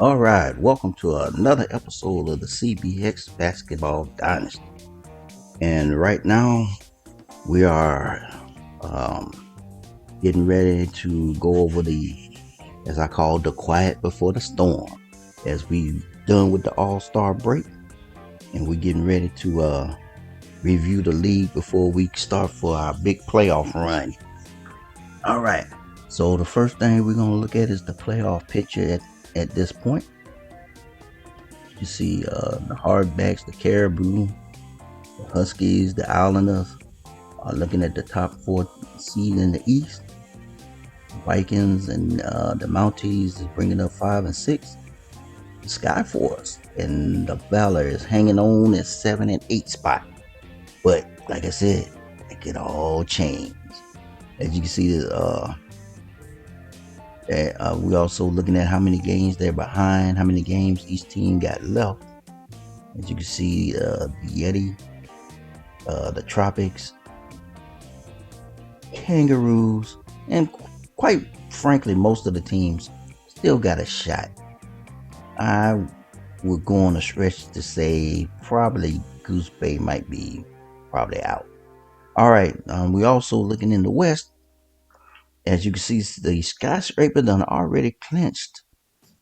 All right, welcome to another episode of the CBX Basketball Dynasty. And right now, we are um, getting ready to go over as I call, the quiet before the storm, as we done with the All-Star break, and we're getting ready to review the league before we start for our big playoff run. All right, so the first thing we're gonna look at is the playoff picture at this point. You see the Hardbacks, the Caribou, the Huskies, the Islanders are looking at the top four seed in the East. Vikings and the Mounties is bringing up 5 and 6. The Skyforce and the Valor is hanging on at 7 and 8 spot. But like I said, it could all change. As you can see, we also looking at how many games they're behind, how many games each team got left. As you can see, the Yeti, the Tropics, Kangaroos, and quite frankly, most of the teams still got a shot. I would go on a stretch to say probably Goose Bay might be probably out. All right, we also looking in the West. As you can see, the Skyscraper done already clinched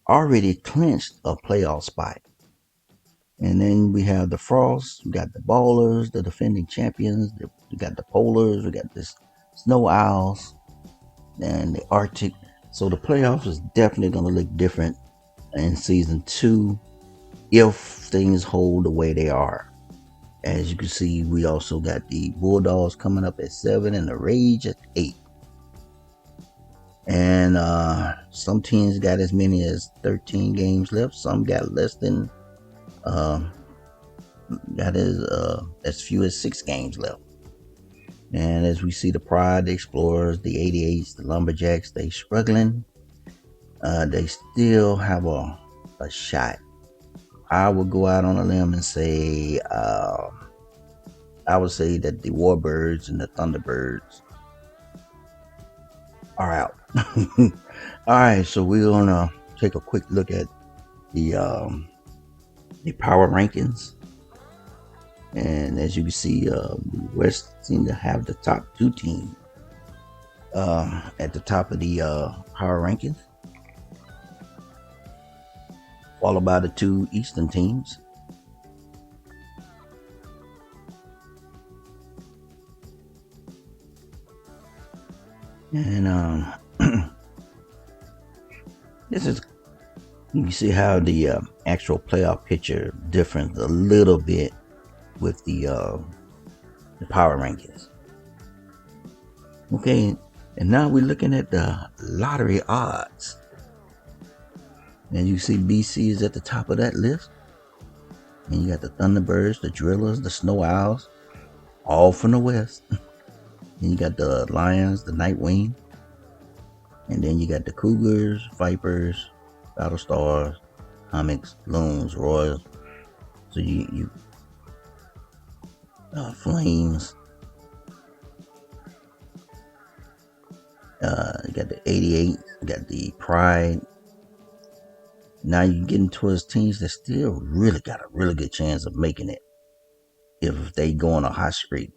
a playoff spot. And then we have the Frost, we got the Ballers, the defending champions, we got the Polars, we got the Snow Owls, and the Arctic. So the playoffs is definitely going to look different in season 2 if things hold the way they are. As you can see, we also got the Bulldogs coming up at 7 and the Rage at 8. And some teams got as many as 13 games left. Some got less than got as few as 6 games left. And as we see, the Pride, the Explorers, the 88s, the Lumberjacks, they struggling. They still have a shot. I would go out on a limb and say, I would say that the Warbirds and the Thunderbirds are out. All right, so we're gonna take a quick look at the power rankings. And as you can see, the West seem to have the top 2 teams at the top of the power rankings, followed by the 2 Eastern teams. And this is, you can see how the actual playoff picture differs a little bit with the power rankings. Okay, and now we're looking at the lottery odds. And you see BC is at the top of that list. And you got the Thunderbirds, the Drillers, the Snow Owls, all from the West. And you got the Lions, the Nightwing. And then you got the Cougars, Vipers, Battle Stars, Comics, Loons, Royals. So you Flames. You got the 88, you got the Pride. Now you're getting towards teams that still really got a really good chance of making it if they go on a hot streak,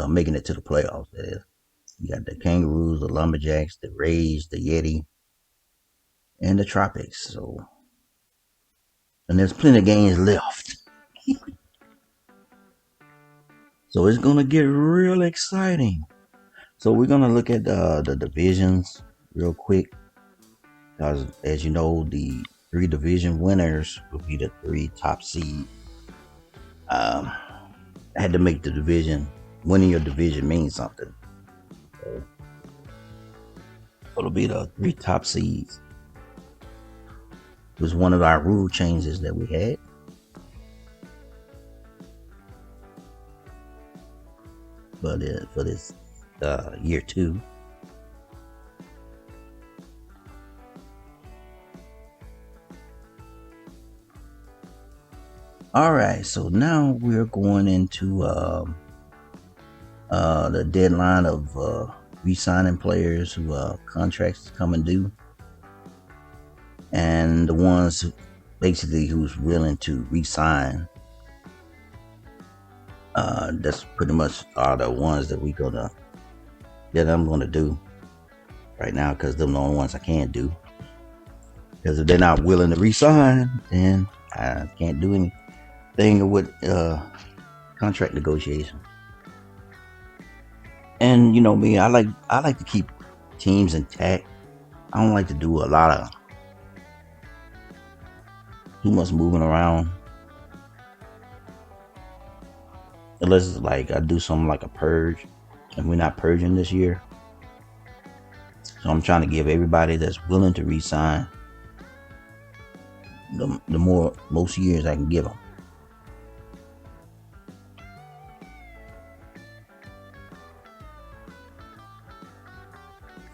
making it to the playoffs. That is, you got the Kangaroos, the Lumberjacks, the Rays, the Yeti, and the Tropics. So, and there's plenty of games left. So it's gonna get real exciting. So we're gonna look at the divisions real quick, because as you know, the 3 division winners will be the 3 top seed. I had to make the division. Winning your division means something. So it'll be the 3 top seeds. It was one of our rule changes that we had. But for this year 2. All right, so now we're going into the deadline of re-signing players who contracts come and due, and the ones basically who's willing to re-sign. That's pretty much are the ones that I'm gonna do right now, because they're the only ones I can't do. Because if they're not willing to re-sign, then I can't do anything with contract negotiation. And you know me, I like to keep teams intact. I don't like to do a lot of too much moving around, unless it's like I do something like a purge, and we're not purging this year. So I'm trying to give everybody that's willing to re-sign the most years I can give them.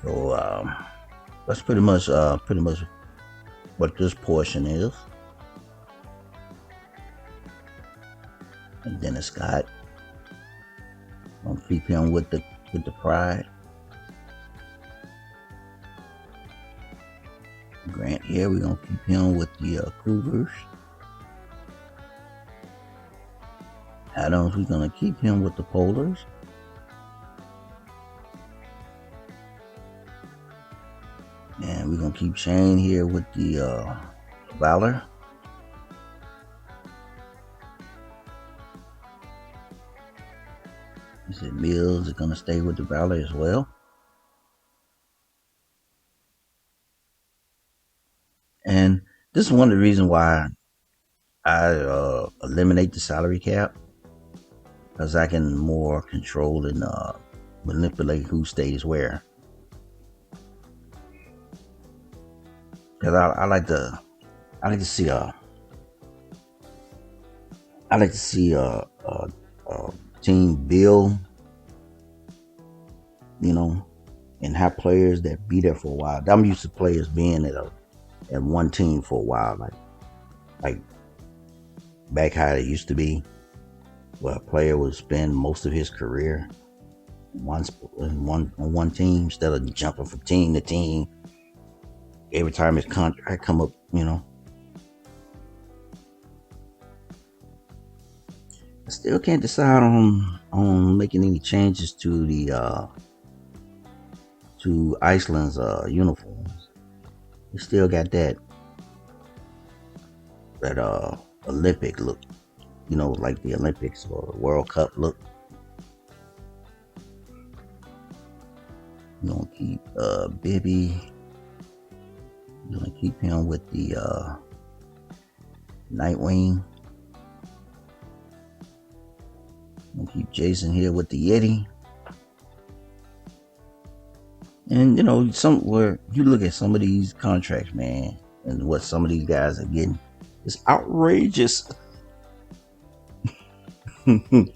So that's pretty much what this portion is. And Dennis Scott, I'm gonna keep him with the pride. Grant here, we're gonna keep him with the Cougars. Adams, we're gonna keep him with the Polars. And we're gonna keep Shane here with the Valor. He said Mills is gonna stay with the Valor as well. And this is one of the reasons why I eliminate the salary cap, because I can more control and manipulate who stays where. Because I like to see a team build, you know, and have players that be there for a while. I'm used to players being at one team for a while, like back how it used to be, where a player would spend most of his career on one team instead of jumping from team to team every time his contract come up, you know. I still can't decide on making any changes to the to Iceland's uniforms. They still got that Olympic look, you know, like the Olympics or the World Cup look. We're gonna keep Bibby. We're gonna keep him with the Nightwing. We're gonna keep Jason here with the Yeti. And you know, somewhere you look at some of these contracts, man, and what some of these guys are getting, it's outrageous. And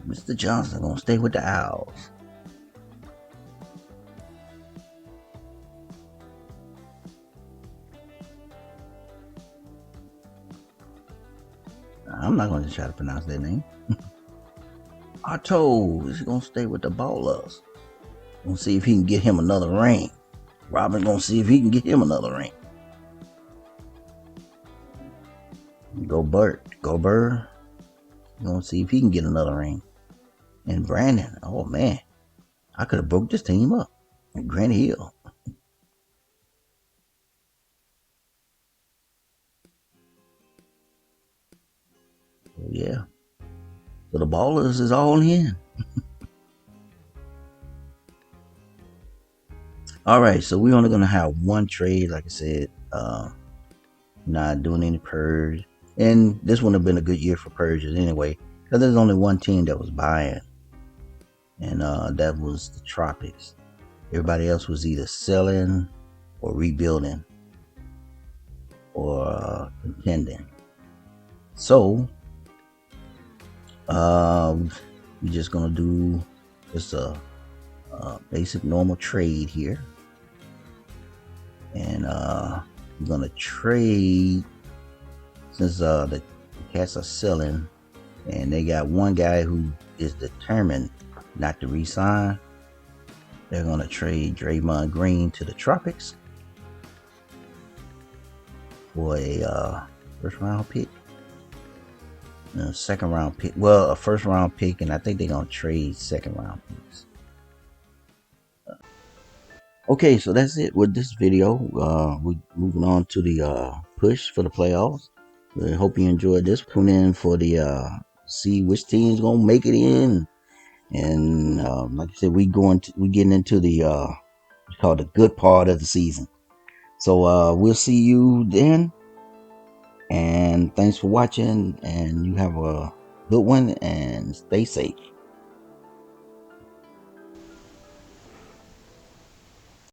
Mr. Johnson gonna stay with the Owls. I'm not going to try to pronounce that name. Otto is going to stay with the Ballers. Gonna see if he can get him another ring. Robin gonna see if he can get him another ring. Go Burr. Gonna see if he can get another ring. And Brandon, oh man, I could have broke this team up. And Grant Hill. Yeah. So the Ballers is all in. All right, so we're only gonna have one trade, like I said. Not doing any purge, and this wouldn't have been a good year for purges anyway, because there's only one team that was buying, and that was the Tropics. Everybody else was either selling or rebuilding or contending. So we're just gonna do just a basic normal trade here, and We're gonna trade since the Cats are selling, and they got one guy who is determined not to resign. They're gonna trade Draymond Green to the Tropics for a first round pick, a second round pick. Well, a first round pick, and I think they're gonna trade second round picks. Okay, so that's it with this video. We're moving on to the push for the playoffs. I hope you enjoyed this. Tune in for the see which team's gonna make it in, and like I said, we getting into the what's called the good part of the season. So we'll see you then, and thanks for watching. And you have a good one, and stay safe.